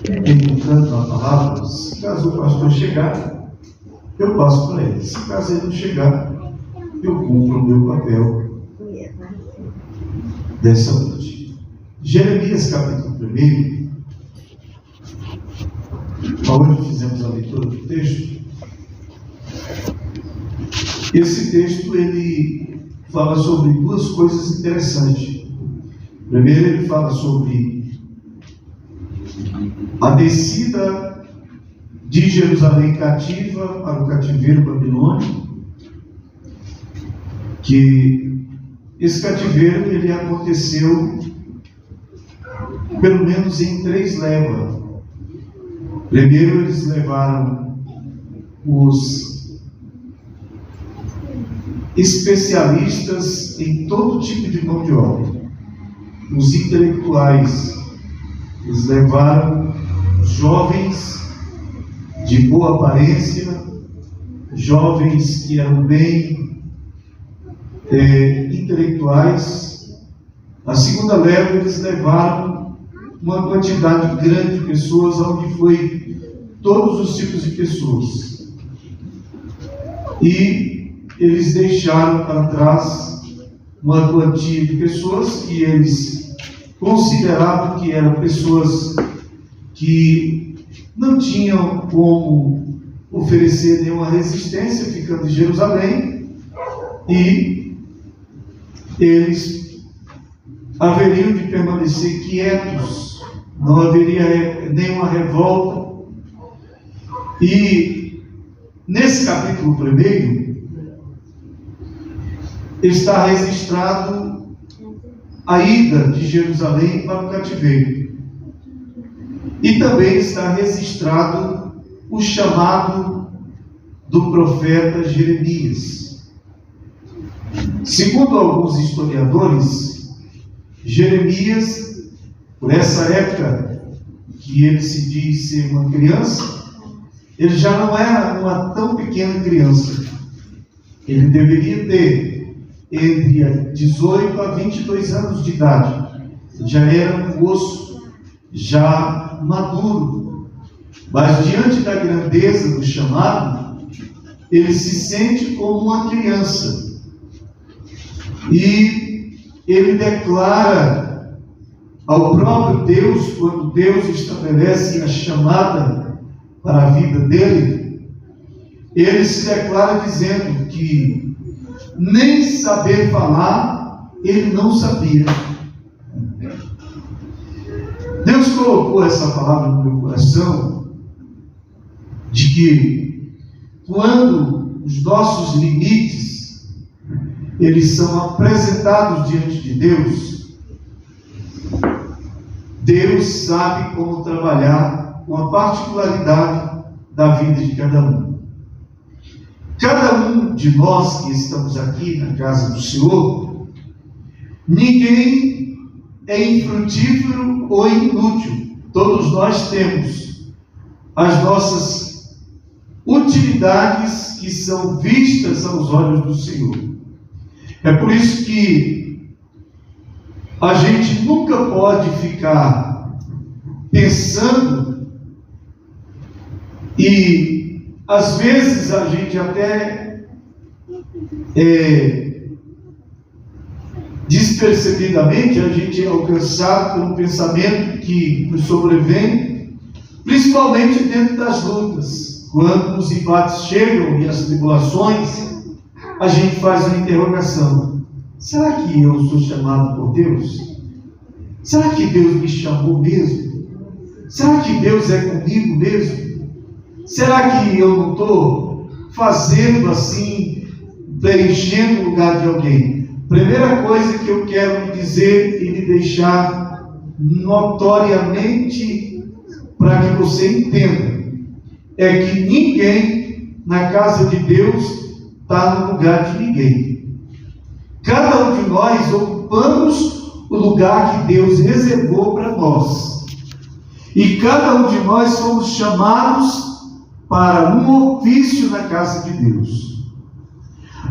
educando a palavra. Se caso o pastor chegar, eu passo para ele. Se caso ele não chegar, eu cumpro o meu papel dessa noite. Jeremias capítulo 1, onde fizemos a leitura do texto. Esse texto ele fala sobre duas coisas interessantes. Primeiro, ele fala sobre a descida de Jerusalém cativa para o cativeiro babilônico, que esse cativeiro ele aconteceu pelo menos em 3 levas. Primeiro, eles levaram os especialistas em todo tipo de mão de obra, os intelectuais. Eles levaram jovens de boa aparência, jovens que eram bem intelectuais. A segunda leva, eles levaram uma quantidade grande de pessoas, onde foi todos os tipos de pessoas. E eles deixaram para trás uma quantia de pessoas que eles consideravam que eram pessoas que não tinham como oferecer nenhuma resistência, ficando em Jerusalém, e eles haveriam de permanecer quietos, não haveria nenhuma revolta. E nesse capítulo 1 está registrado a ida de Jerusalém para o cativeiro. E também está registrado o chamado do profeta Jeremias. Segundo alguns historiadores, Jeremias, por essa época que ele se diz ser uma criança, ele já não era uma tão pequena criança. Ele deveria ter entre 18 a 22 anos de idade. Já era um moço, já maduro. Mas diante da grandeza do chamado, ele se sente como uma criança. E ele declara ao próprio Deus, quando Deus estabelece a chamada para a vida dele, ele se declara dizendo que nem saber falar ele não sabia. Deus colocou essa palavra no meu coração, de que quando os nossos limites eles são apresentados diante de Deus, Deus sabe como trabalhar com a particularidade da vida de cada um. Cada um de nós que estamos aqui na casa do Senhor, ninguém é infrutífero ou inútil. Todos nós temos as nossas utilidades que são vistas aos olhos do Senhor. É por isso que a gente nunca pode ficar pensando, e às vezes a gente até despercebidamente a gente é alcançado por um pensamento que nos sobrevém, principalmente dentro das lutas. Quando os embates chegam e as tribulações, a gente faz uma interrogação: será que eu sou chamado por Deus? Será que Deus me chamou mesmo? Será que Deus é comigo mesmo? Será que eu não estou fazendo assim, preenchendo o lugar de alguém? Primeira coisa que eu quero lhe dizer e lhe deixar notoriamente para que você entenda é que ninguém na casa de Deus está no lugar de ninguém. Cada um de nós ocupamos o lugar que Deus reservou para nós. E cada um de nós somos chamados para um ofício na casa de Deus.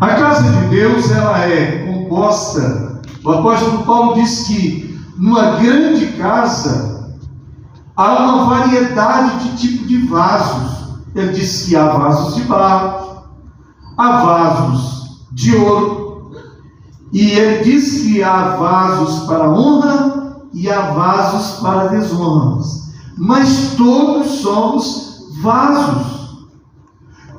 A casa de Deus, ela é composta, o apóstolo Paulo diz que numa grande casa há uma variedade de tipo de vasos. Ele diz que há vasos de barro, há vasos de ouro, e ele diz que há vasos para honra e há vasos para desonra. Mas todos somos vasos,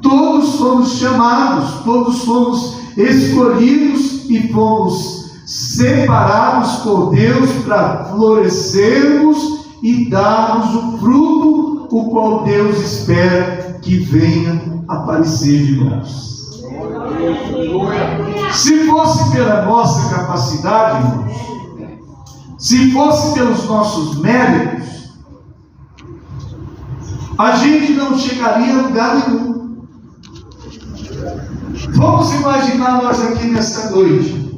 todos somos chamados, todos somos escolhidos e fomos separados por Deus para florescermos e darmos o fruto o qual Deus espera que venha aparecer de nós. Se fosse pela nossa capacidade, irmãos, se fosse pelos nossos méritos, a gente não chegaria a lugar nenhum. Vamos imaginar nós aqui nessa noite.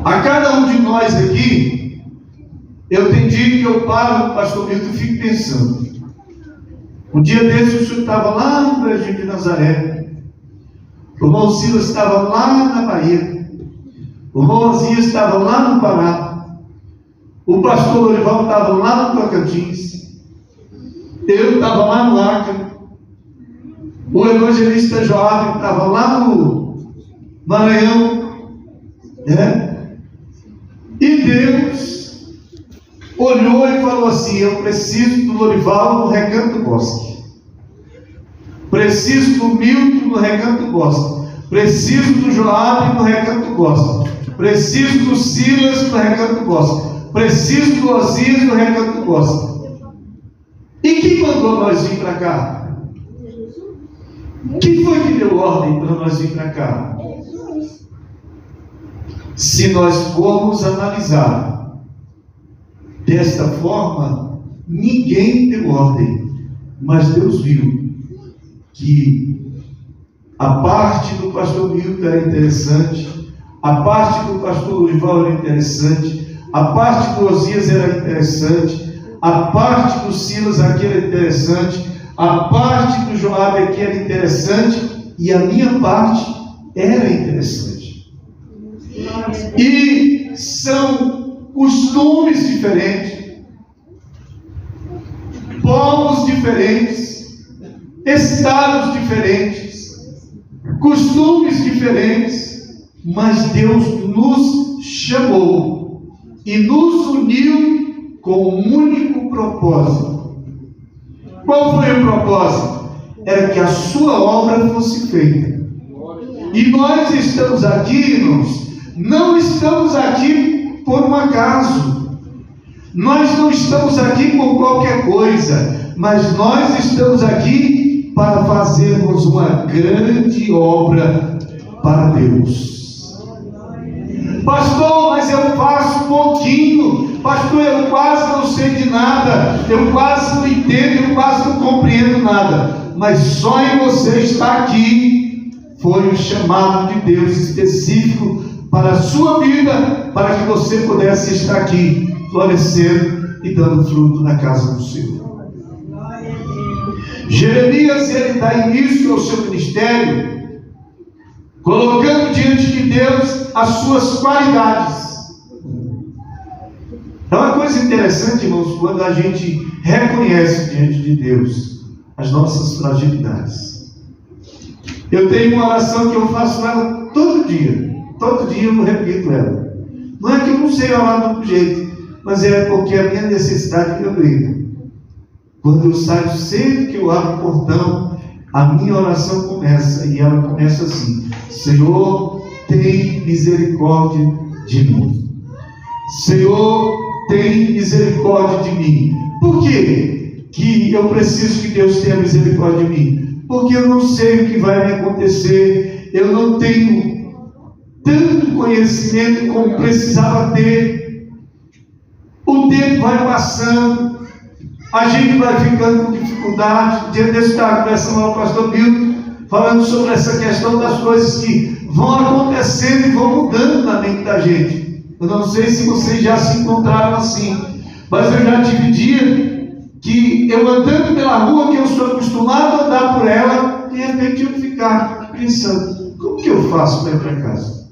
A cada um de nós aqui, eu tenho dia que eu paro, pastor Milton, e fico pensando. Um dia desse o senhor estava lá no Brasil de Nazaré. O irmão Silas estava lá na Bahia. O irmão Azias estava lá no Pará. O pastor Lorival estava lá no Tocantins. Eu estava lá no Acre. O evangelista Joab estava lá no Maranhão. E Deus olhou e falou assim: eu preciso do Lorival no Recanto do Bosque. Preciso do Milton no Recanto do Bosque. Preciso do Joab no Recanto do Bosque. Preciso do Silas no Recanto do Bosque. Preciso do Osias no Recanto do Bosque. E quem mandou nós vir para cá? Quem foi que deu ordem para nós vir para cá? Se nós formos analisar desta forma, ninguém deu ordem, mas Deus viu que a parte do pastor Milton era interessante, a parte do pastor Lorival era interessante, a parte do Osias era interessante, a parte do Silas aqui era interessante, a parte do Joab aqui era interessante, e a minha parte era interessante. E são costumes diferentes, povos diferentes, estados diferentes, costumes diferentes, mas Deus nos chamou e nos uniu com um único propósito. Qual foi o propósito? Era que a sua obra fosse feita. E nós estamos aqui, irmãos, não estamos aqui por um acaso. Nós não estamos aqui por qualquer coisa, mas nós estamos aqui para fazermos uma grande obra para Deus. Pastor, mas eu faço pouquinho. Pastor, eu quase não sei de nada. Eu quase não entendo, eu quase não compreendo nada. Mas só em você estar aqui foi um chamado de Deus específico para a sua vida, para que você pudesse estar aqui, florescendo e dando fruto na casa do Senhor. Jeremias, ele dá início ao seu ministério, colocando diante de Deus as suas qualidades. É uma coisa interessante, irmãos, quando a gente reconhece diante de Deus as nossas fragilidades. Eu tenho uma oração que eu faço ela todo dia eu repito ela. Não é que eu não sei orar de outro jeito, mas é porque a minha necessidade me obriga. Quando eu saio cedo, que eu abro o portão, a minha oração começa, e ela começa assim: Senhor, tem misericórdia de mim. Senhor, tem misericórdia de mim. Por quê que eu preciso que Deus tenha misericórdia de mim? Porque eu não sei o que vai me acontecer, eu não tenho tanto conhecimento como precisava ter. O tempo vai passando, a gente vai ficando com dificuldade. Dia desse estava conversando com o pastor Milton, falando sobre essa questão das coisas que vão acontecendo e vão mudando na mente da gente. Eu não sei se vocês já se encontraram assim, mas eu já tive dia que eu andando pela rua, que eu sou acostumado a andar por ela, de repente eu ficar pensando: como que eu faço para ir para casa?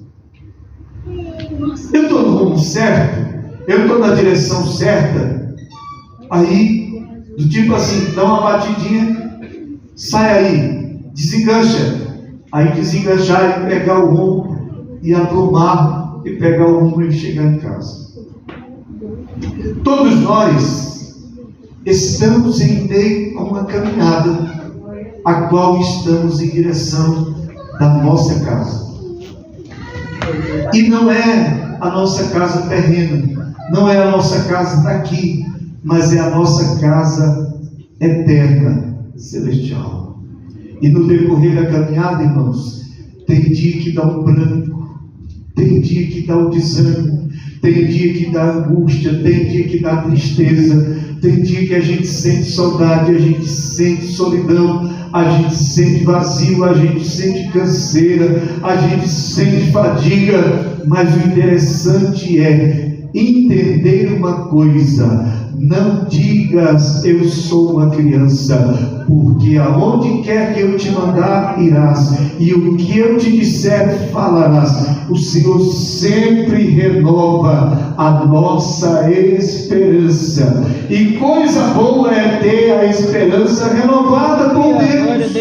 Eu estou no rumo certo? Eu estou na direção certa? Aí, do tipo assim, dá uma batidinha, sai aí, desengancha. Aí desenganchar e pegar o rumo, e aprumar e pegar o rumo e chegar em casa. Todos nós estamos em meio a uma caminhada, a qual estamos em direção da nossa casa. E não é a nossa casa terrena, não é a nossa casa daqui, mas é a nossa casa eterna, celestial. E no decorrer da caminhada, irmãos, tem dia que dá um branco, tem dia que dá um desânimo, tem dia que dá angústia, tem dia que dá tristeza, tem dia que a gente sente saudade, a gente sente solidão, a gente sente vazio, a gente sente canseira, a gente sente fadiga. Mas o interessante é entender uma coisa: não digas eu sou uma criança, porque aonde quer que eu te mandar irás, e o que eu te disser falarás. O Senhor sempre renova a nossa esperança, e coisa boa é ter a esperança renovada por Deus.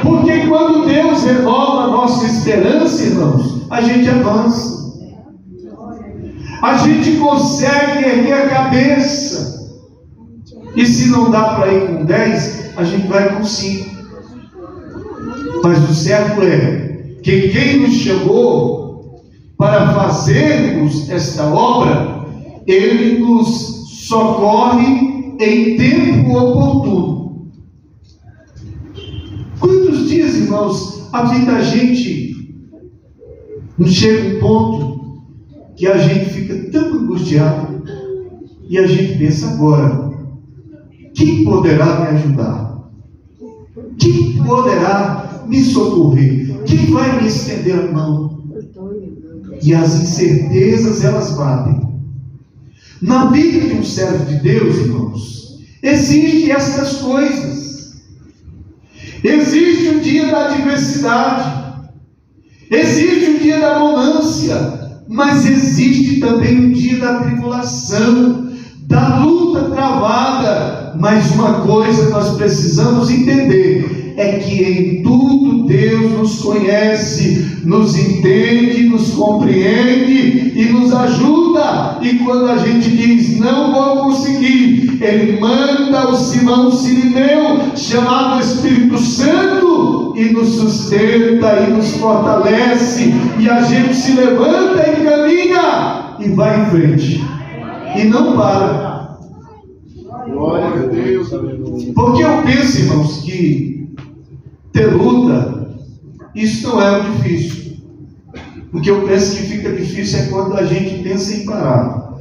Porque quando Deus renova a nossa esperança, irmãos, a gente avança. A gente consegue erguer a cabeça. E se não dá para ir com 10, a gente vai com 5. Mas o certo é que quem nos chamou para fazermos esta obra, Ele nos socorre em tempo oportuno. Quantos dias, irmãos, a vida da gente não chega um ponto que a gente fica tão angustiado e a gente pensa agora: quem poderá me ajudar? Quem poderá me socorrer? Quem vai me estender a mão? E as incertezas, elas batem. Na vida de um servo de Deus, irmãos, existem essas coisas. Existe o dia da adversidade, existe o dia da bonança, mas existe também o dia da tribulação, da luta travada. Mas uma coisa nós precisamos entender, é que em tudo Deus nos conhece, nos entende, nos compreende e nos ajuda. E quando a gente diz não vou conseguir, Ele manda o Simão Sirineu, chamado Espírito Santo, e nos sustenta e nos fortalece, e a gente se levanta e caminha e vai em frente e não para. Glória a Deus. Porque eu penso, irmãos, que ter luta, isso não é o difícil. O que eu penso que fica difícil é quando a gente pensa em parar.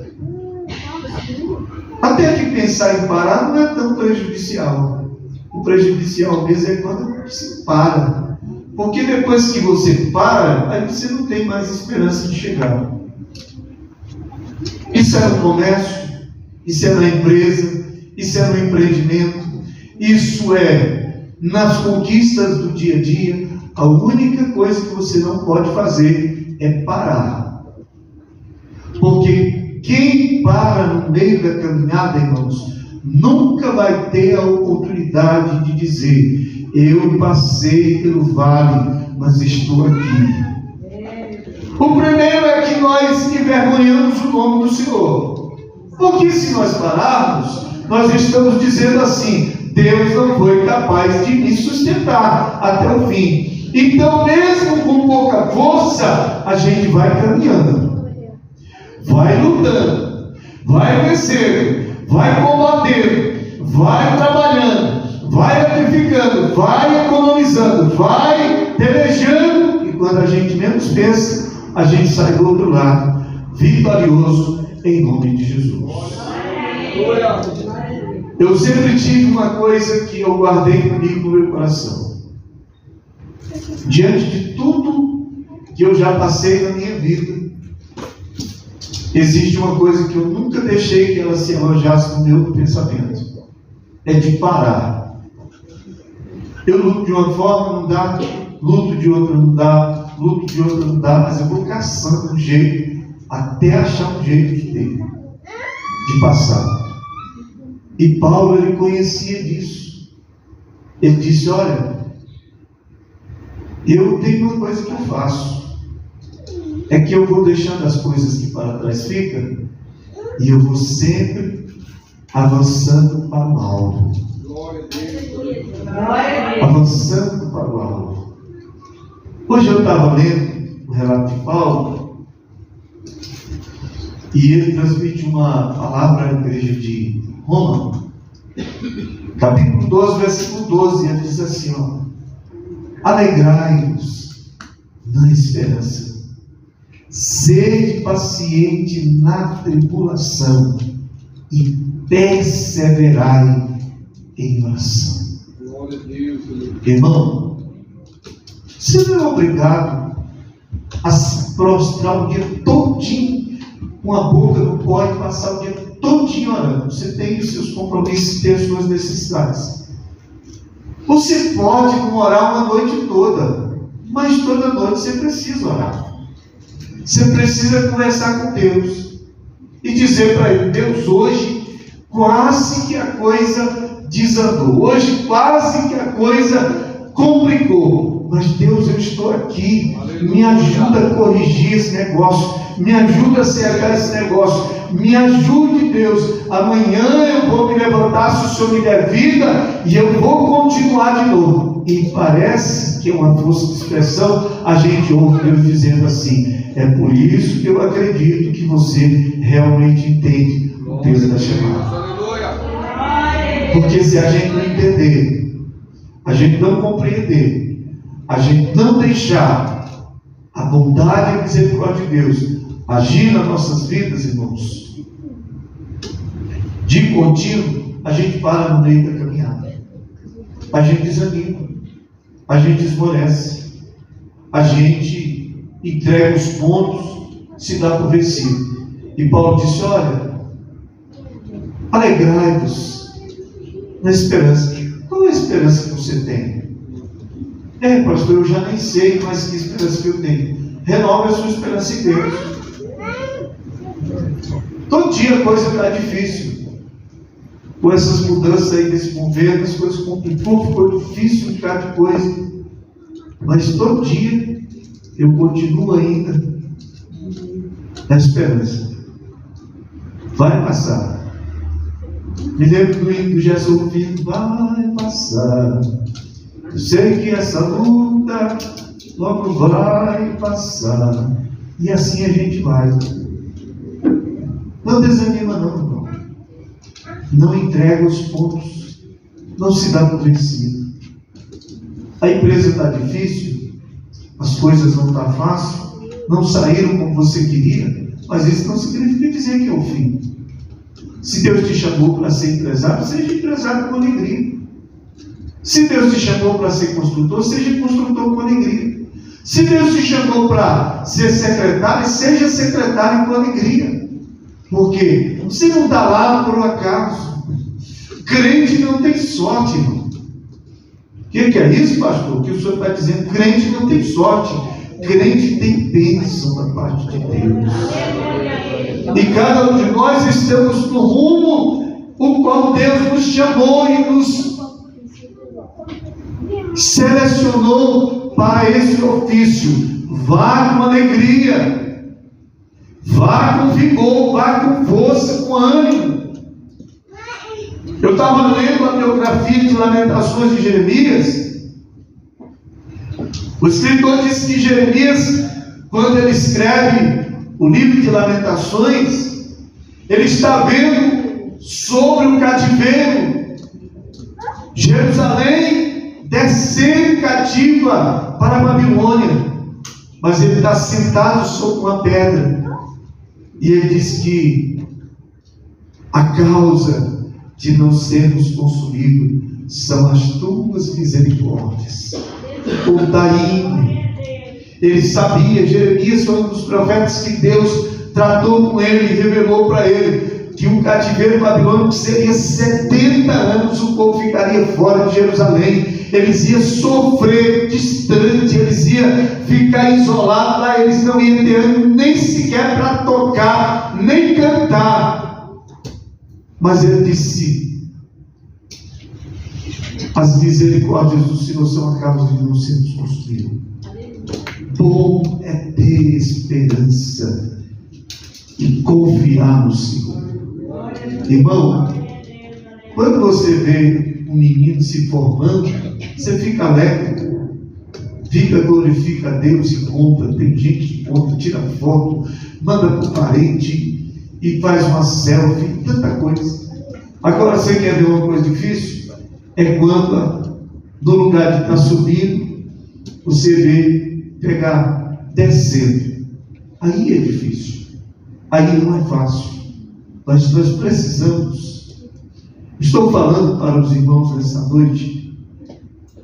Até que pensar em parar não é tão prejudicial. O prejudicial mesmo é quando você para. Porque depois que você para, aí você não tem mais esperança de chegar. Isso é no comércio, isso é na empresa, isso é no empreendimento, isso é nas conquistas do dia a dia. A única coisa que você não pode fazer é parar. Porque quem para no meio da caminhada, irmãos, nunca vai ter a oportunidade de dizer: eu passei pelo vale, mas estou aqui. O primeiro é que nós envergonhamos o nome do Senhor. Porque se nós pararmos, nós estamos dizendo assim: Deus não foi capaz de me sustentar até o fim. Então, mesmo com pouca força, a gente vai caminhando, vai lutando, vai vencendo, vai combatendo, vai trabalhando, vai edificando, vai economizando, vai pelejando, e quando a gente menos pensa, a gente sai do outro lado, vitorioso, em nome de Jesus. Eu sempre tive uma coisa que eu guardei comigo no meu coração. Diante de tudo que eu já passei na minha vida, existe uma coisa que eu nunca deixei que ela se alojasse no meu pensamento: é de parar. Eu luto de uma forma, não dá; luto de outra, não dá; luto de outra, não dá, mas eu vou caçando um jeito, até achar um jeito de ter, de passar. E Paulo, ele conhecia disso. Ele disse: olha, eu tenho uma coisa que eu faço, é que eu vou deixando as coisas que para trás ficam, e eu vou sempre avançando para o alvo. Avançando para o alvo. Hoje eu estava lendo o relato de Paulo, e ele transmite uma palavra à igreja de Roma, capítulo 12, versículo 12, ele diz assim, ó: alegrai-vos na esperança, sede paciente na tribulação e perseverai em oração. Glória a Deus. Irmão, você não é obrigado a se prostrar o dia todinho com a boca no pó e passar o dia todinho orando. Você tem os seus compromissos, tem as suas necessidades. Você pode não orar uma noite toda, mas toda noite você precisa orar. Você precisa conversar com Deus e dizer para Ele: Deus, hoje quase que a coisa desandou, hoje quase que a coisa complicou, mas Deus, eu estou aqui, me ajuda a corrigir esse negócio, me ajuda a acertar esse negócio, me ajude, Deus, amanhã eu vou me levantar se o Senhor me der vida e eu vou continuar de novo. E parece que é uma força de expressão, a gente ouve Deus dizendo assim: é por isso que eu acredito que você realmente entende o peso da chamada. Porque se a gente não entender, a gente não compreender, a gente não deixar a bondade e a misericórdia de Deus agir nas nossas vidas, irmãos, de contínuo, a gente para no meio da caminhada, a gente desanima, a gente esmorece, a gente entrega os pontos, se dá por vencido. E Paulo disse: olha, alegrai-vos na esperança. Qual é a esperança que você tem? Pastor, eu já nem sei mais que esperança que eu tenho. Renove a sua esperança em Deus. Todo dia a coisa está difícil. Com essas mudanças aí desse governo, as coisas complicou, ficou difícil um bocado de coisa. Mas todo dia eu continuo ainda na esperança. Vai passar. Me lembro do Jesus ouvindo: vai passar. Eu sei que essa luta logo vai passar. E assim a gente vai. Não desanima não, irmão. Não entrega os pontos. Não se dá por vencido. A empresa está difícil, as coisas não estão fáceis, não saíram como você queria, mas isso não significa dizer que é o fim. Se Deus te chamou para ser empresário, seja empresário com alegria. Se Deus te chamou para ser construtor, seja construtor com alegria. Se Deus te chamou para ser secretário, seja secretário com alegria. Porque você não está lá por um acaso. Crente não tem sorte, irmão. O que é isso, pastor? O que o senhor está dizendo? Crente não tem sorte. Crente tem bênção da parte de Deus. E cada um de nós estamos no rumo o qual Deus nos chamou e nos selecionou para esse ofício. Vá com alegria, vá com vigor, vá com força, com ânimo. Eu estava lendo a biografia de Lamentações de Jeremias. O escritor diz que Jeremias, quando ele escreve o livro de Lamentações, ele está vendo sobre o cativeiro, Jerusalém descer cativa para a Babilônia, mas ele está sentado sobre uma pedra, e ele diz que a causa de não sermos consumidos são as tuas misericórdias. Ou daí, ele sabia, Jeremias foi um dos profetas que Deus tratou com ele e revelou para ele que um cativeiro babilônico seria 70 anos, o povo ficaria fora de Jerusalém, eles iam sofrer distante, eles iam ficar isolados lá, eles não iam ter nem sequer para tocar, nem cantar. Mas ele disse: As misericórdias do Senhor são a causa de não sermos construídos. Bom é ter esperança e confiar no Senhor. Irmão, quando você vê um menino se formando, você fica alegre, glorifica a Deus e conta. Tem gente que conta, tira foto, manda para o parente e faz uma selfie, tanta coisa. Agora, você quer ver uma coisa difícil? É quando, no lugar de estar subindo, você vê pegar descendo. Aí é difícil, aí não é fácil. Mas nós precisamos. Estou falando para os irmãos nessa noite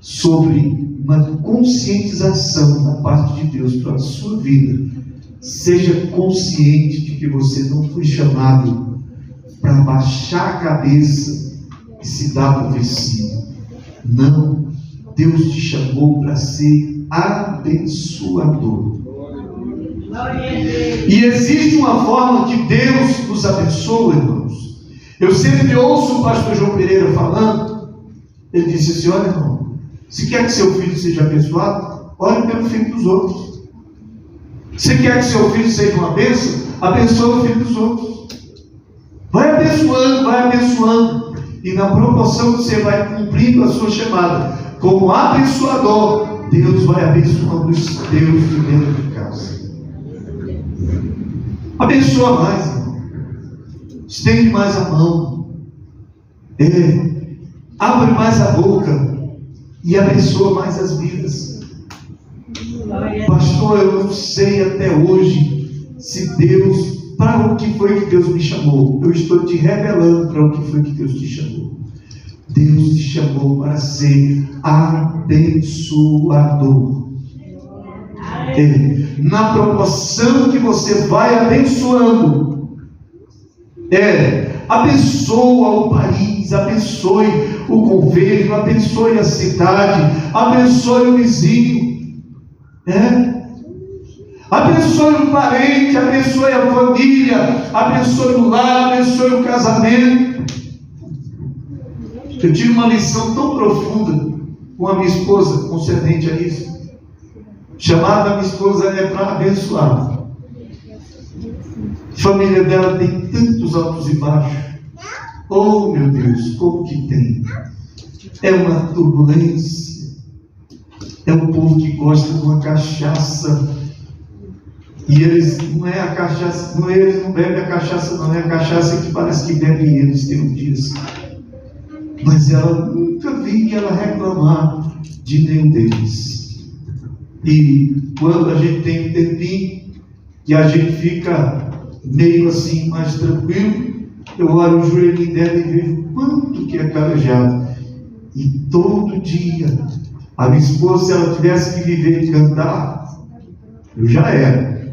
sobre uma conscientização da parte de Deus para a sua vida. Seja consciente de que você não foi chamado para baixar a cabeça e se dar por vencido. Não, Deus te chamou para ser abençoador. E existe uma forma que Deus nos abençoa, irmãos. Eu sempre ouço o pastor João Pereira falando. Ele disse assim: olha, irmão, se quer que seu filho seja abençoado, ore pelo filho dos outros. Se quer que seu filho seja uma bênção, abençoe o filho dos outros. Vai abençoando. E na proporção que você vai cumprindo a sua chamada como abençoador, Deus vai abençoando os teus de dentro de casa. Abençoa mais, irmão. Estende mais a mão. Abre mais a boca e abençoa mais as vidas. Pastor, eu não sei até hoje se Deus, para o que foi que Deus me chamou. Eu estou te revelando para o que foi que Deus te chamou. Deus te chamou para ser abençoador. Na proporção que você vai abençoando, abençoa o país, abençoe o governo, abençoe a cidade, abençoe o vizinho, abençoe o parente, abençoe a família, abençoe o lar, abençoe o casamento. Eu tive uma lição tão profunda com a minha esposa concernente a isso. Chamada minha esposa é para abençoar. A família dela tem tantos altos e baixos. Oh, meu Deus, como que tem? É uma turbulência. É um povo que gosta de uma cachaça. E eles não é a cachaça, não, eles não bebem a cachaça, não é a cachaça que parece que bebe eles, tem um dia assim. Mas ela nunca vi ela reclamar de nenhum deles. E quando a gente tem um tempinho que a gente fica meio assim mais tranquilo, eu olho o joelhinho dela e vejo quanto que é calejado. E todo dia a minha esposa, se ela tivesse que viver e cantar, eu já era.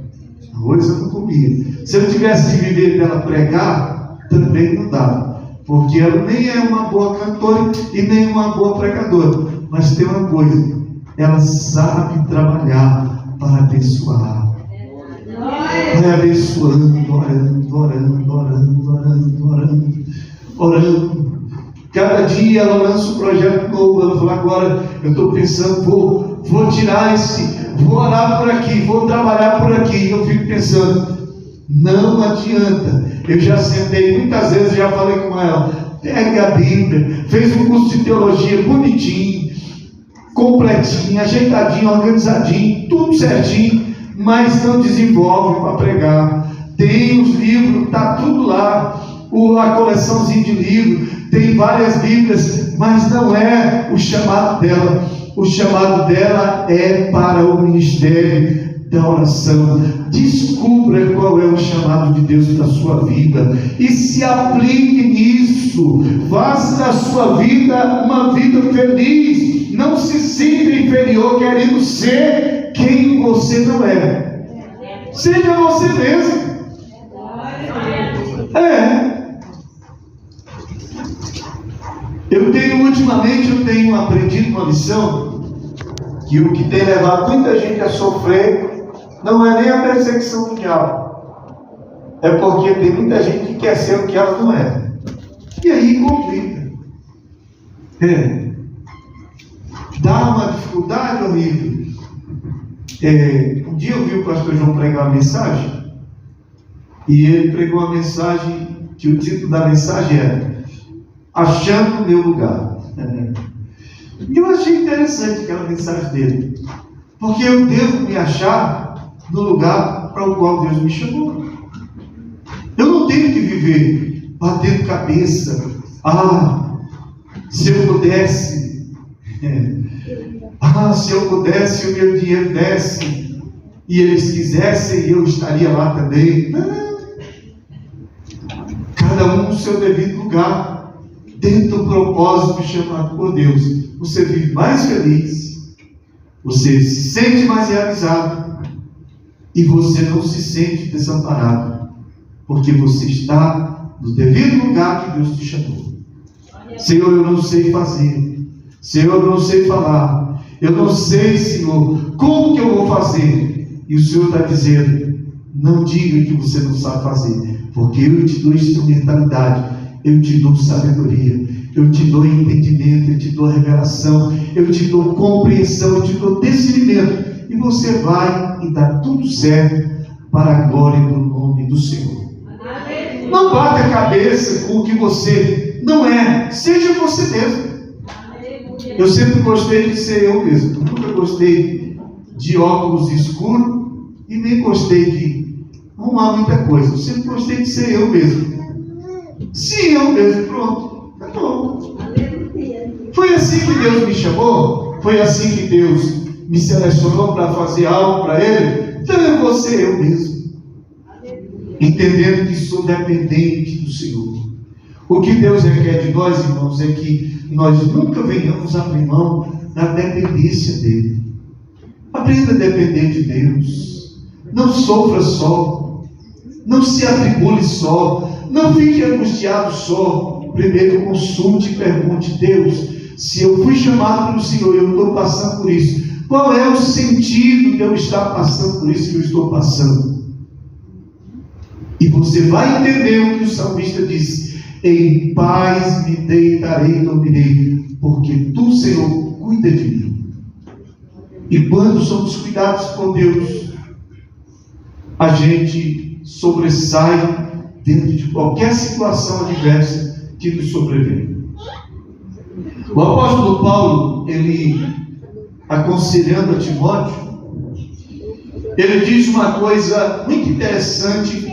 Arroz eu não comia. Se eu tivesse que viver dela pregar, também não dava. Porque ela nem é uma boa cantora e nem uma boa pregadora. Mas tem uma coisa: ela sabe trabalhar para abençoar. Vai abençoando, orando. Cada dia ela lança um projeto novo. Ela fala: agora eu estou pensando, vou tirar vou orar por aqui, vou trabalhar por aqui. Eu fico pensando, não adianta. Eu já sentei muitas vezes, já falei com ela: pega a Bíblia, fez um curso de teologia bonitinho, completinho, ajeitadinho, organizadinho, tudo certinho, mas não desenvolve para pregar. Tem os livros, está tudo lá, a coleçãozinha de livros, tem várias Bíblias, mas não é o chamado dela. O chamado dela é para o ministério da oração. Descubra qual é o chamado de Deus para a sua vida e se aplique nisso. Faça da sua vida uma vida feliz. Não se sinta inferior querendo ser quem você não é. Seja você mesmo. Ultimamente eu tenho aprendido uma lição, que o que tem levado muita gente a sofrer não é nem a perseguição do diabo, é porque tem muita gente que quer ser o que ela não é, e aí complica. dá uma dificuldade horrível. Um dia eu vi o pastor João pregar uma mensagem, e ele pregou uma mensagem que o título da mensagem era Achando o Meu Lugar. E eu achei interessante aquela mensagem dele, porque eu devo me achar no lugar para o qual Deus me chamou. Eu não tenho que viver batendo cabeça. Se eu pudesse, se eu pudesse, o meu dinheiro desse, e eles quisessem, eu estaria lá também. Não. Cada um no seu devido lugar, dentro do propósito chamado por Deus. Você vive mais feliz, você se sente mais realizado, e você não se sente desamparado, porque você está no devido lugar que Deus te chamou. Senhor, eu não sei fazer. Senhor, eu não sei falar. Eu não sei, Senhor, como que eu vou fazer? E o Senhor está dizendo, não diga que você não sabe fazer, porque eu te dou instrumentalidade, eu te dou sabedoria, eu te dou entendimento, eu te dou revelação, eu te dou compreensão, eu te dou discernimento, e você vai e dá tudo certo para a glória do nome do Senhor. Não bata a cabeça com o que você não é, seja você mesmo. Eu sempre gostei de ser eu mesmo, nunca gostei de óculos escuros e nem gostei de arrumar muita coisa. Eu sempre gostei de ser eu mesmo. Se eu mesmo, pronto, tá bom. Foi assim que Deus me chamou? Foi assim que Deus me selecionou para fazer algo para Ele? Então eu vou ser eu mesmo, entendendo que sou dependente do Senhor. O que Deus requer de nós, irmãos, é que nós nunca venhamos abrir mão da dependência dEle. Aprenda a depender de Deus. Não sofra só. Não se atribule só. Não fique angustiado só. Primeiro consulte e pergunte: Deus, se eu fui chamado pelo Senhor e eu estou passando por isso, qual é o sentido de eu estar passando por isso que eu estou passando? E você vai entender o que o salmista disse: em paz me deitarei e dormirei, porque tu, Senhor, cuida de mim. E quando somos cuidados por Deus, a gente sobressai dentro de qualquer situação adversa que nos sobrevém. O apóstolo Paulo, ele, aconselhando a Timóteo, ele diz uma coisa muito interessante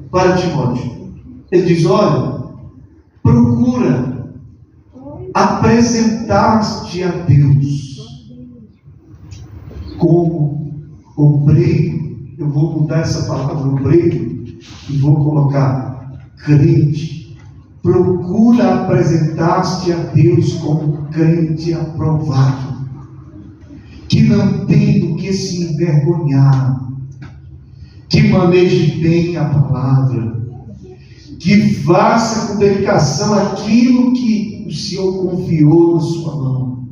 para Timóteo. Ele diz: olha, procura apresentar-te a Deus como obreiro. Eu vou mudar essa palavra obreiro e vou colocar crente. Procura apresentar-te a Deus como crente aprovado, que não tem do que se envergonhar, que maneje bem a palavra, que faça com dedicação aquilo que o Senhor confiou na sua mão.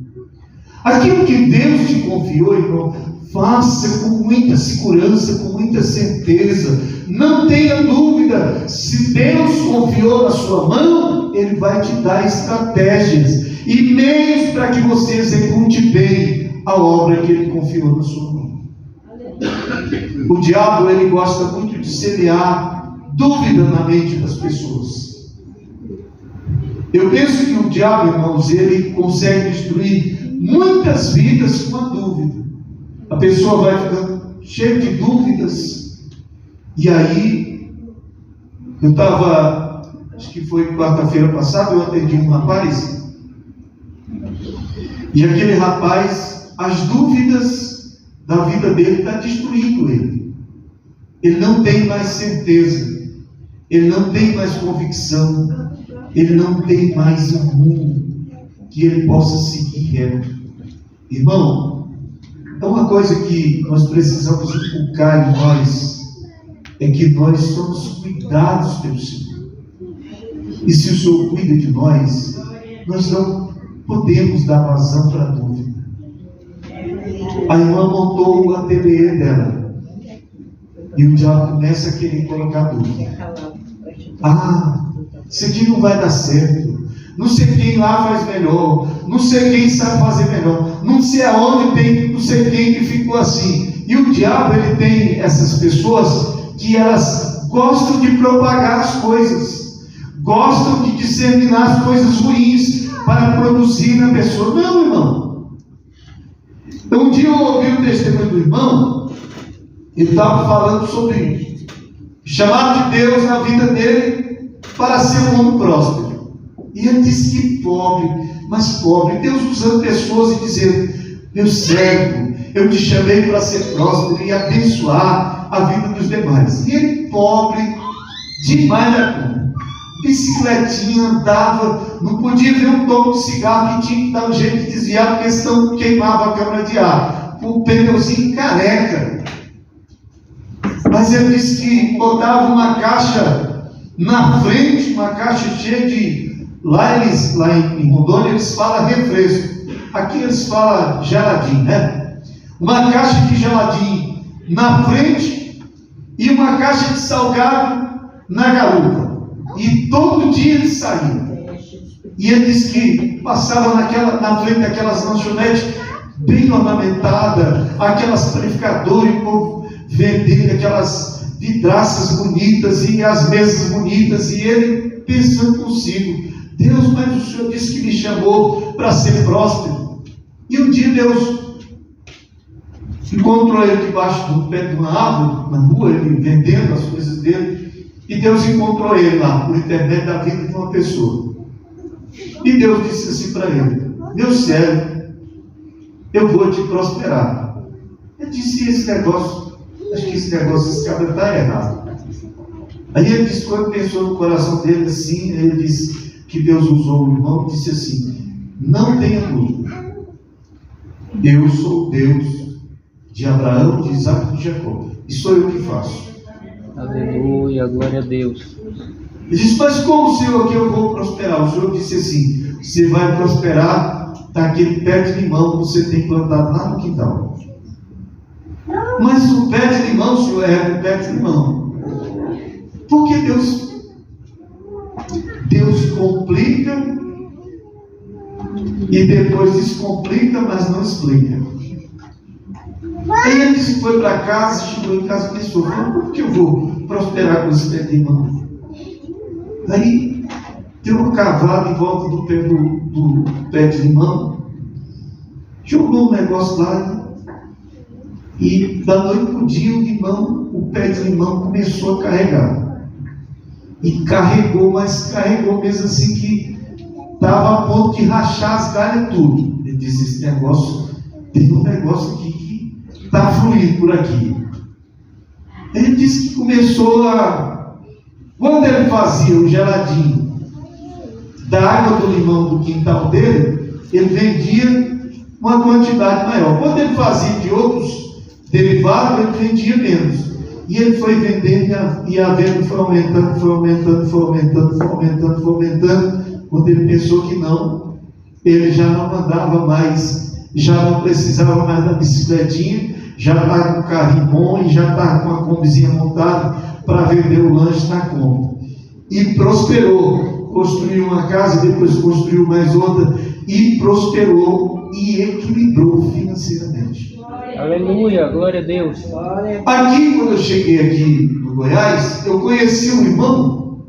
Aquilo que Deus te confiou, irmão, faça com muita segurança, com muita certeza. Não tenha dúvida, se Deus confiou na sua mão, Ele vai te dar estratégias e meios para que você execute bem a obra que Ele confiou na sua mão. O diabo, ele gosta muito de semear dúvida na mente das pessoas. Eu penso que o diabo, irmãos, ele consegue destruir muitas vidas com a dúvida. A pessoa vai ficando cheia de dúvidas. E aí, eu estava, acho que foi quarta-feira passada, eu atendi um rapaz. E aquele rapaz, as dúvidas da vida dele estão destruindo ele. Ele não tem mais certeza. Ele não tem mais convicção. Ele não tem mais um rumo que ele possa seguir reto. Irmão, é uma coisa que nós precisamos inculcar em nós, é que nós somos cuidados pelo Senhor. E se o Senhor cuida de nós, nós não podemos dar vazão para a dúvida. A irmã montou o ateliê dela, e o diabo começa a querer colocar dúvida. Isso aqui não vai dar certo. não sei quem lá faz melhor, não sei quem sabe fazer melhor, não sei aonde tem, não sei quem que ficou assim. E o diabo, ele tem essas pessoas que elas gostam de propagar as coisas, gostam de disseminar as coisas ruins para produzir na pessoa. Não, irmão. Um dia eu ouvi o testemunho do irmão, ele estava falando sobre chamado de Deus na vida dele para ser um homem próspero. E ele disse que pobre, mas pobre, Deus usando pessoas e dizendo: meu servo, eu te chamei para ser próspero e abençoar a vida dos demais. E ele pobre demais da conta, bicicletinha, andava, não podia ver um toco de cigarro, que tinha que dar um jeito de desviar, porque senão queimava a câmara de ar, com o pneuzinho careca. Mas ele disse que botava uma caixa na frente, uma caixa cheia de... Lá em Rondônia eles falam refresco, aqui eles falam geladinho, né? Uma caixa de geladinho na frente e uma caixa de salgado na garupa. E todo dia ele saía. E ele disse que passava na frente daquelas lanchonetes bem ornamentadas, aquelas panificadoras, o povo vendendo aquelas vidraças bonitas e as mesas bonitas, e ele pensando consigo: Deus, mas o Senhor disse que me chamou para ser próspero. E um dia Deus encontrou ele debaixo do pé de uma árvore, na rua, ele vendendo as coisas dele, e Deus encontrou ele lá, por intermédio da vida de uma pessoa. E Deus disse assim para ele: meu servo, eu vou te prosperar. Ele disse: esse negócio, acho que esse cabra está errado. Aí ele disse, quando pensou no coração dele assim, ele disse que Deus usou o irmão e disse assim: não tenha dúvida, eu sou o Deus de Abraão, de Isaac e de Jacó, e sou eu que faço. Aleluia, glória a Deus. Ele disse: mas como, Senhor, que eu vou prosperar? O Senhor disse assim: você vai prosperar daquele pé de limão que você tem plantado lá no quintal. Mas o pé de limão, Senhor, é o pé de limão. Porque Deus complica e depois descomplica, mas não explica. Aí ele disse que foi para casa, chegou em casa e pensou: como que eu vou prosperar com esse pé de limão? Aí deu um cavalo em volta do pé de limão, jogou um negócio lá, e da noite para o dia o pé de limão começou a carregar. E carregou, mas carregou mesmo assim que estava a ponto de rachar as galhas tudo. Ele disse: esse negócio, tem um negócio aqui que está fluindo por aqui. Ele disse que começou a... Quando ele fazia o geladinho da água do limão do quintal dele, ele vendia uma quantidade maior. Quando ele fazia de outros derivados, ele vendia menos. E ele foi vendendo e a venda foi aumentando. Quando ele pensou que não, ele já não andava mais, já não precisava mais da bicicletinha, já estava com o carrinho bom e já estava com a combizinha montada para vender o lanche na Kombi. E prosperou, construiu uma casa, depois construiu mais outra, e prosperou e equilibrou financeiramente. Aleluia, glória a Deus. Aqui, quando eu cheguei aqui no Goiás, eu conheci um irmão.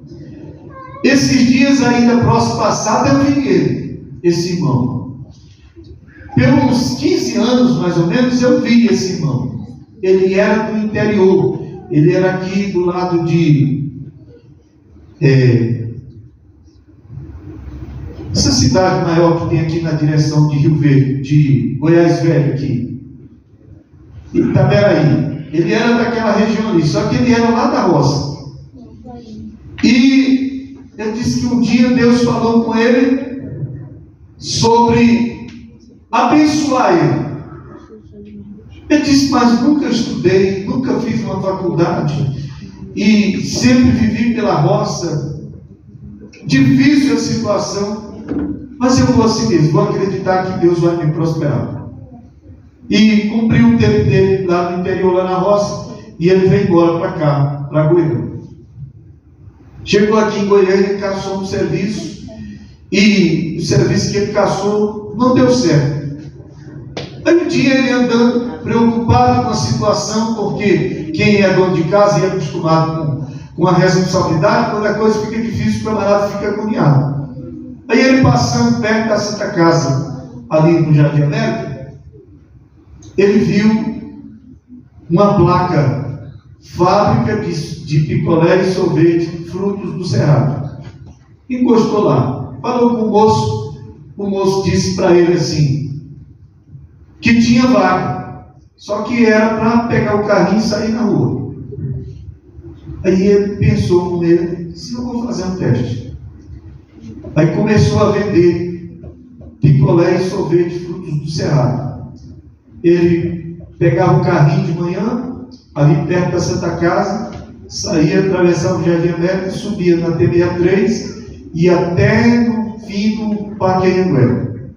Esses dias ainda, próximo passado, eu vi ele, esse irmão. Pelos 15 anos, mais ou menos, eu vi esse irmão. Ele era do interior. Ele era aqui do lado de... essa cidade maior que tem aqui na direção de Rio Verde, de Goiás Velho aqui. Itaberaí. Ele era daquela região ali, só que ele era lá da roça. E ele disse que um dia Deus falou com ele sobre abençoar ele. Ele disse: mas nunca estudei, nunca fiz uma faculdade e sempre vivi pela roça. Difícil a situação, mas eu vou assim mesmo, vou acreditar que Deus vai me prosperar. E cumpriu o tempo dele lá no interior, lá na roça, e ele veio embora para cá, para Goiânia. Chegou aqui em Goiânia, caçou um serviço, E o serviço que ele caçou não deu certo. Aí um dia ele andando preocupado com a situação, porque quem é dono de casa e é acostumado com a responsabilidade, quando a coisa fica difícil, o camarada fica agoniado. Aí ele passando perto da Santa Casa, ali no Jardim América, ele viu uma placa: fábrica de picolé e sorvete, frutos do Cerrado. Encostou lá, falou com o moço disse para ele assim, que tinha vaga, só que era para pegar o carrinho e sair na rua. Aí ele pensou com ele, disse: eu vou fazer um teste. Aí começou a vender picolé e sorvete, frutos do Cerrado. Ele pegava o carrinho de manhã, ali perto da Santa Casa, saía, atravessava o Jardim América, subia na T63 e até no fim do Parque Anhanguera.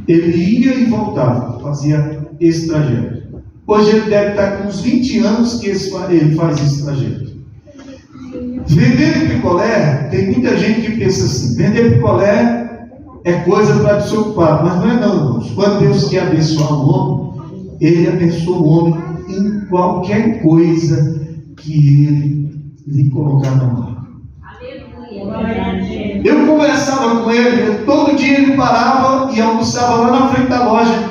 Ele ia e voltava, fazia esse trajeto. Hoje ele deve estar com uns 20 anos que ele faz esse trajeto. Vender picolé, tem muita gente que pensa assim: vender picolé é coisa para desocupar, mas não é não, irmãos. Quando Deus quer abençoar o homem, Ele abençoa o homem em qualquer coisa que Ele lhe colocar na mão. Eu conversava com ele, todo dia ele parava e almoçava lá na frente da loja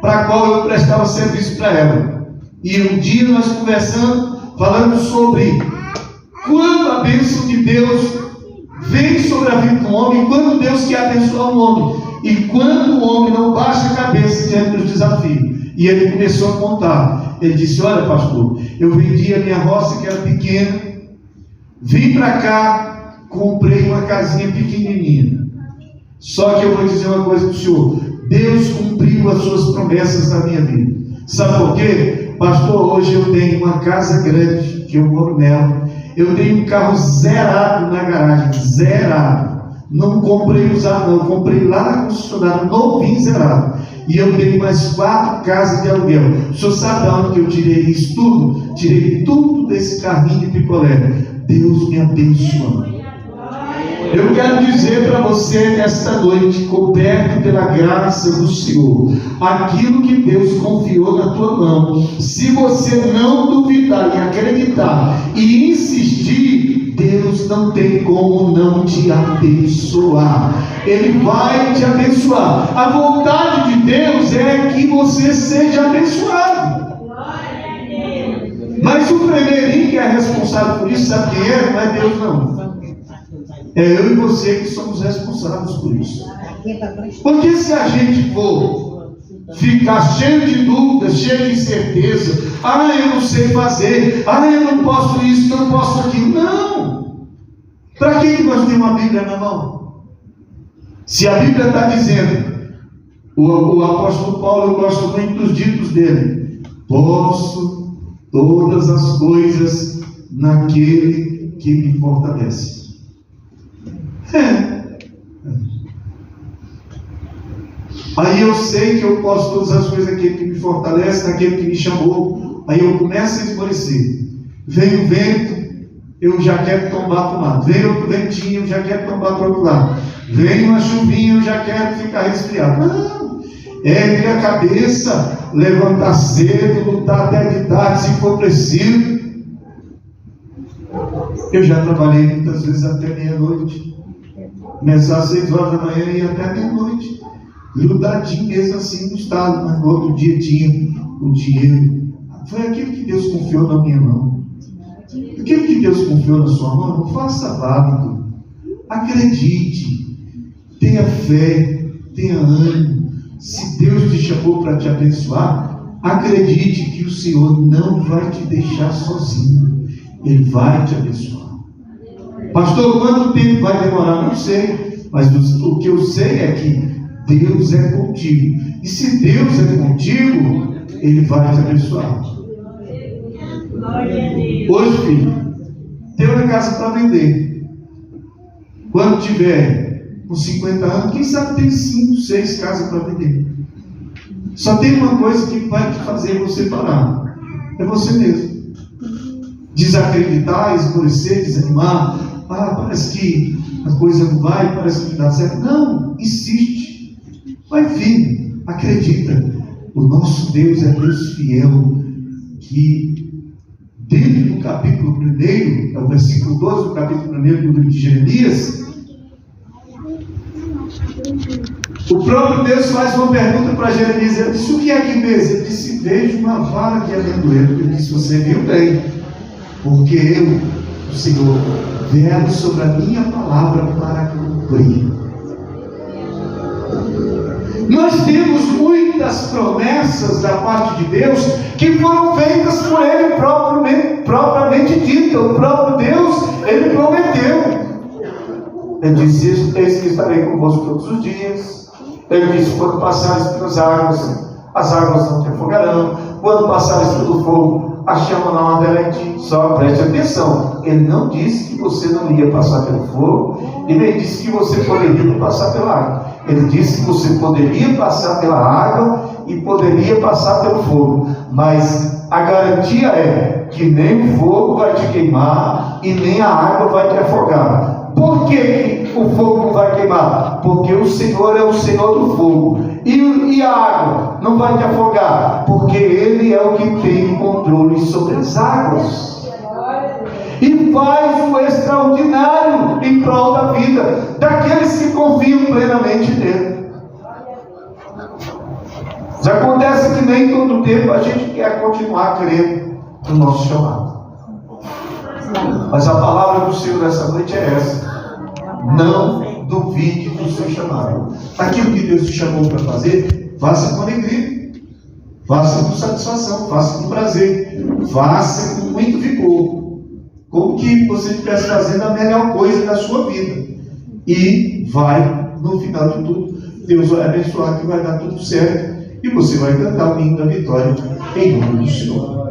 para a qual eu prestava serviço para ela. E um dia nós conversando, falando sobre quando a bênção de Deus vem sobre a vida do homem, quando Deus quer abençoar o homem, e quando o homem não baixa a cabeça diante dos desafios. E ele começou a contar. Ele disse: olha, pastor, eu vendi a minha roça que era pequena, vim para cá, comprei uma casinha pequenininha. Só que eu vou dizer uma coisa para o senhor: Deus cumpriu as suas promessas na minha vida. Sabe por quê? Pastor, hoje eu tenho uma casa grande, que eu moro nela. Eu tenho um carro zerado na garagem, zerado. Não comprei usado não, comprei lá na concessionária, novinho, zerado. E eu tenho mais 4 casas de aluguel. O senhor sabe de onde que eu tirei isso tudo? Tirei tudo desse carrinho de picolé. Deus me abençoou. Eu quero dizer para você nesta noite, coberto pela graça do Senhor, aquilo que Deus confiou na tua mão, se você não duvidar e acreditar e insistir, Deus não tem como não te abençoar. Ele vai te abençoar. A vontade de Deus é que você seja abençoado. Mas o primeirinho que é responsável por isso, sabe quem é? Não é Deus não. É eu e você que somos responsáveis por isso. Porque se a gente for ficar cheio de dúvidas, cheio de incerteza, eu não sei fazer, eu não posso isso, não posso aquilo. Não! Para que nós temos uma Bíblia na mão? Se a Bíblia está dizendo, o apóstolo Paulo, eu gosto muito dos ditos dele: posso todas as coisas naquele que me fortalece. Aí eu sei que eu posso todas as coisas naquele que me fortalece, naquele que me chamou. Aí eu começo a esmorecer. Vem o vento, eu já quero tombar para um lado. Vem outro ventinho, eu já quero tombar para o outro lado. Vem uma chuvinha, eu já quero ficar resfriado. Não, ergue a cabeça, levantar cedo, lutar até de tarde se for preciso. Eu já trabalhei muitas vezes até meia-noite. Começar às 6 horas da manhã e ir até meia-noite. Grudadinho mesmo assim no estado, mas no outro dia tinha o dinheiro. Foi aquilo que Deus confiou na minha mão. Aquilo que Deus confiou na sua mão, não faça válido. Acredite, tenha fé, tenha ânimo. Se Deus te chamou para te abençoar, acredite que o Senhor não vai te deixar sozinho. Ele vai te abençoar. Pastor, quanto tempo vai demorar? Não sei. Mas o que eu sei é que Deus é contigo. E se Deus é contigo, Ele vai te abençoar. Hoje, filho, tem uma casa para vender. Quando tiver com 50 anos, quem sabe tem 5, 6 casas para vender. Só tem uma coisa que vai te fazer você parar. É você mesmo. Desacreditar, esmorecer, desanimar. Parece que a coisa não vai, parece que não dá certo. Não, insiste. Vai firme, acredita. O nosso Deus é Deus fiel, que dentro do capítulo 1, é o versículo 12 do capítulo 1 do livro de Jeremias, o próprio Deus faz uma pergunta para Jeremias. Ele disse: o que é que vês? Ele disse: vejo uma vara de amendoeiro. Ele disse: você viu bem, porque eu, o Senhor, velo sobre a minha palavra para cumprir. Nós temos muitas promessas da parte de Deus que foram feitas por Ele propriamente dita. O próprio Deus, Ele prometeu. Ele disse: eis que estarei convosco todos os dias. Ele disse: quando passares pelas águas, as águas não te afogarão. Quando passares pelo fogo, a chama não arderá em ti. Só preste atenção, ele não disse que você não ia passar pelo fogo, e nem disse que você poderia passar pela água. Ele disse que você poderia passar pela água e poderia passar pelo fogo, mas a garantia é que nem o fogo vai te queimar e nem a água vai te afogar. Por que o fogo não vai queimar? Porque o Senhor é o Senhor do fogo. E a água não vai te afogar? Porque Ele é o que tem controle sobre as águas. E faz o extraordinário em prol da vida daqueles que confiam plenamente nele. Já acontece que nem todo tempo a gente quer continuar crendo no nosso chamado. Mas a palavra do Senhor nessa noite é essa: não duvide do seu chamado. Aquilo que Deus te chamou para fazer, faça com alegria, faça com satisfação, faça com prazer, faça com muito vigor, como que você estivesse fazendo a melhor coisa da sua vida. E vai, no final de tudo, Deus vai abençoar, que vai dar tudo certo, e você vai cantar o hino da vitória em nome do Senhor.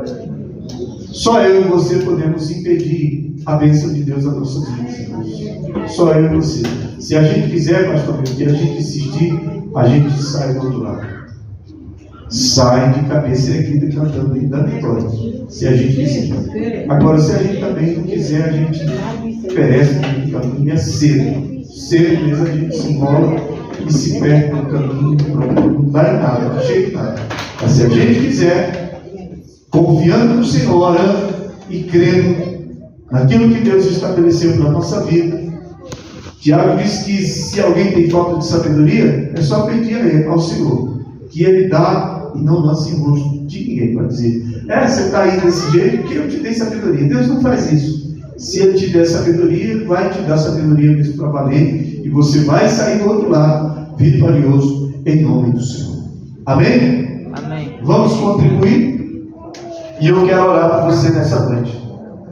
Só eu e você podemos impedir a bênção de Deus nas nossas vidas. Só eu e você. Se a gente quiser, pastor, que a gente insistir, a gente sai do outro lado. Sai de cabeça erguida cantando o hino da vitória. Se a gente quiser. Agora, se a gente também não quiser, a gente perece no caminho, é cedo. Cedo mesmo a gente se enrola e se perde no caminho, não dá em nada, não chega em nada. Mas se a gente quiser, confiando no Senhor, orando e crendo naquilo que Deus estabeleceu para a nossa vida. Tiago diz que se alguém tem falta de sabedoria, é só pedir a Ele, ao Senhor, que Ele dá e não lança em rosto de ninguém para dizer: você está aí desse jeito que eu te dei sabedoria. Deus não faz isso. Se Ele te der sabedoria, Ele vai te dar sabedoria mesmo para valer, e você vai sair do outro lado vitorioso em nome do Senhor. Amém? Amém. Vamos contribuir? E eu quero orar por você nessa noite.